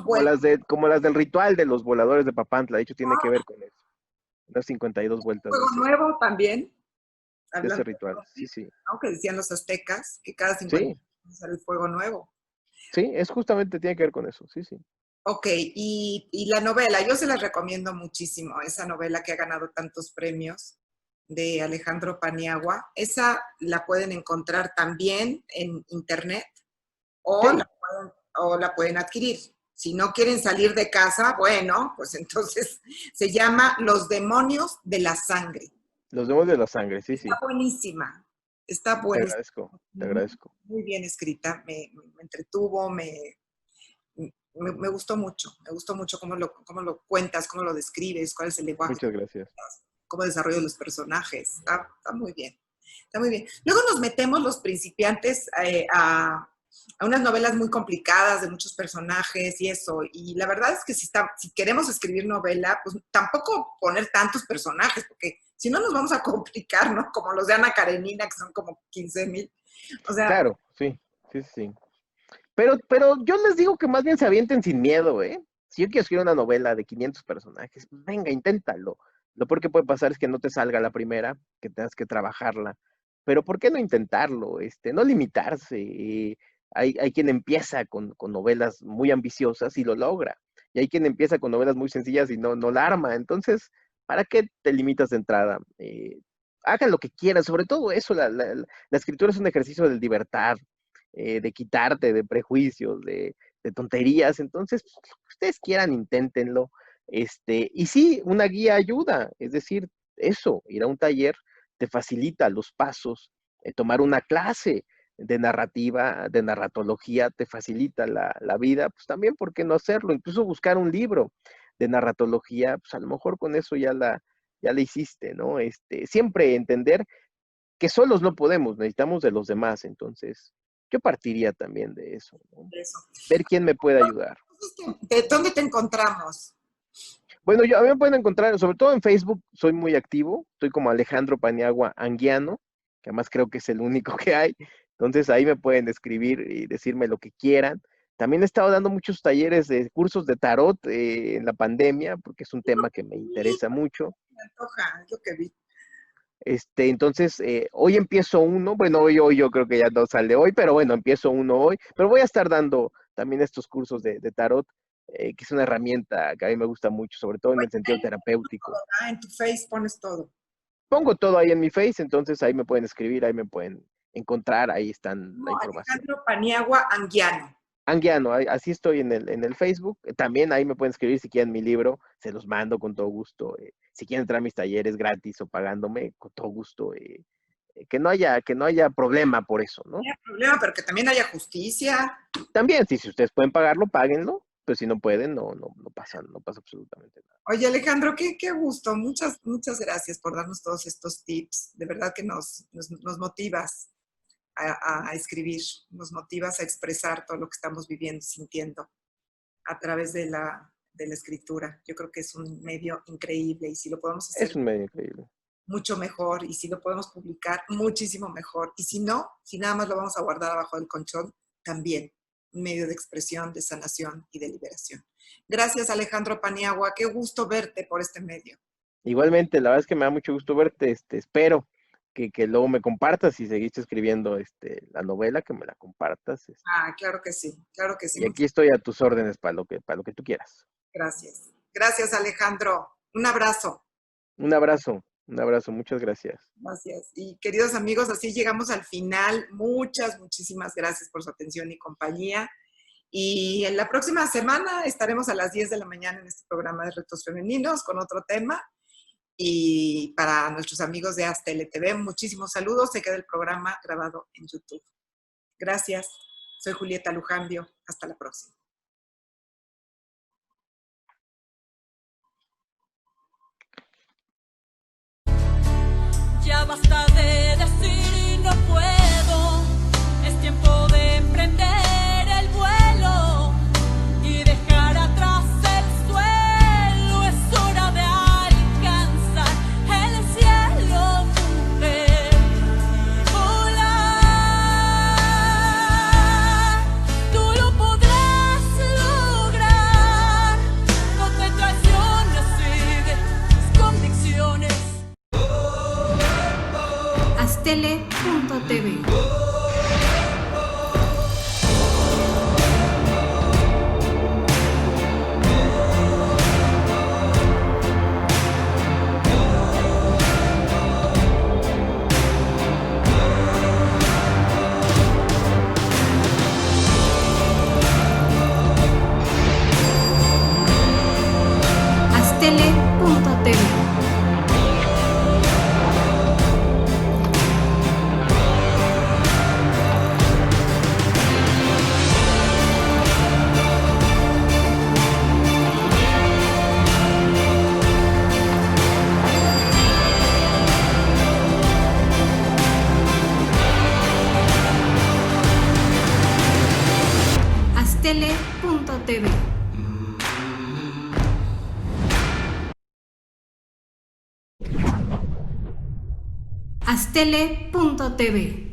vueltas. como las del ritual de los voladores de Papantla, de hecho tiene que ver con eso. Unas 52 vueltas Juego nuevo también, de ese hablando ritual. Sí, sí. ¿no? Que decían los aztecas, que cada 50 Sí, años sale el fuego nuevo. sí, es justamente, tiene que ver con eso. Sí, sí. Ok, y la novela, yo se la recomiendo muchísimo, esa novela que ha ganado tantos premios de Alejandro Paniagua. Esa la pueden encontrar también en internet o Sí, o la pueden adquirir. Si no quieren salir de casa, bueno, pues entonces se llama Los demonios de la sangre. los demos de la sangre, sí, Está sí. buenísima, está Te buenísima. agradezco, te Muy, agradezco. muy bien escrita, me entretuvo, me gustó mucho cómo lo cuentas, cómo lo describes, cuál es el lenguaje, Muchas gracias. cómo desarrollas los personajes. Está muy bien. Está muy bien. Luego nos metemos los principiantes a unas novelas muy complicadas de muchos personajes y eso. Y la verdad es que si queremos escribir novela, pues tampoco poner tantos personajes, porque si no nos vamos a complicar, ¿no? Como los de Ana Karenina, que son como 15,000. O sea, Claro, sí, sí, sí. Pero yo les digo que más bien se avienten sin miedo, ¿eh? Si yo quiero escribir una novela de 500 personajes, pues venga, inténtalo. Lo peor que puede pasar es que no te salga la primera, que tengas que trabajarla. Pero ¿por qué no intentarlo? No limitarse. Hay quien empieza con novelas muy ambiciosas y lo logra. Y hay quien empieza con novelas muy sencillas y no la arma. Entonces, ¿para qué te limitas de entrada? Hagan lo que quieran, sobre todo eso, la escritura es un ejercicio de libertad, de quitarte de prejuicios, de tonterías. Entonces, lo que ustedes quieran, inténtenlo. Y sí, una guía ayuda, es decir, eso, ir a un taller te facilita los pasos, tomar una clase de narrativa, de narratología, te facilita la vida, pues también, ¿por qué no hacerlo? Incluso buscar un libro de narratología, pues a lo mejor con eso ya la hiciste, ¿no? Siempre entender que solos no podemos, necesitamos de los demás, entonces yo partiría también de eso, ¿no? Eso. Ver quién me puede ayudar. ¿De dónde te encontramos? Bueno, a mí me pueden encontrar, sobre todo en Facebook, soy muy activo, estoy como Alejandro Paniagua Anguiano, que además creo que es el único que hay, entonces ahí me pueden escribir y decirme lo que quieran. También he estado dando muchos talleres de cursos de tarot en la pandemia, porque es un tema que me interesa mucho. Me antoja, es lo que vi. Entonces, hoy empiezo uno, bueno, hoy yo creo que ya no sale hoy, pero bueno, empiezo uno hoy, pero voy a estar dando también estos cursos de tarot, que es una herramienta que a mí me gusta mucho, sobre todo en el sentido terapéutico. En tu Face pones todo. Pongo todo ahí en mi Face, entonces ahí me pueden escribir, ahí me pueden encontrar, ahí están la información. Alejandro Paniagua Anguiano. Anguiano, así estoy en el Facebook. También ahí me pueden escribir si quieren mi libro, se los mando con todo gusto. Si quieren entrar a mis talleres gratis o pagándome, con todo gusto. Que no haya problema por eso, ¿no? No hay problema, pero que también haya justicia. También, si ustedes pueden pagarlo, páguenlo. Pero si no pueden, no pasa absolutamente nada. Oye, Alejandro, qué gusto. Muchas gracias por darnos todos estos tips. De verdad que nos motivas a escribir, nos motivas a expresar todo lo que estamos viviendo, sintiendo a través de la escritura. Yo creo que es un medio increíble y si lo podemos hacer es un medio increíble, mucho mejor y si lo podemos publicar muchísimo mejor. Y si no, si nada más lo vamos a guardar abajo del colchón, también un medio de expresión, de sanación y de liberación. Gracias, Alejandro Paniagua. Qué gusto verte por este medio. Igualmente, la verdad es que me da mucho gusto verte. Espero que luego me compartas si seguiste escribiendo la novela, que me la compartas. Claro que sí, claro que sí. Y aquí estoy a tus órdenes para lo que tú quieras. Gracias. Gracias, Alejandro. Un abrazo. Un abrazo, muchas gracias. Gracias. Y queridos amigos, así llegamos al final. Muchísimas gracias por su atención y compañía. Y en la próxima semana estaremos a las 10 de la mañana en este programa de Retos Femeninos con otro tema. Y para nuestros amigos de Hasta LTV, muchísimos saludos. Se queda el programa grabado en YouTube. Gracias. Soy Julieta Lujambio. Hasta la próxima. Ya basta de decir no puedo, es tiempo de emprender el vuelo y dejar atrás el suelo, es hora de alcanzar el cielo, mujer, y volar. Tú lo podrás lograr, no te traiciones, sigue tus convicciones. Astele.tv. Astele.tv. Astele.tv. Astele.tv.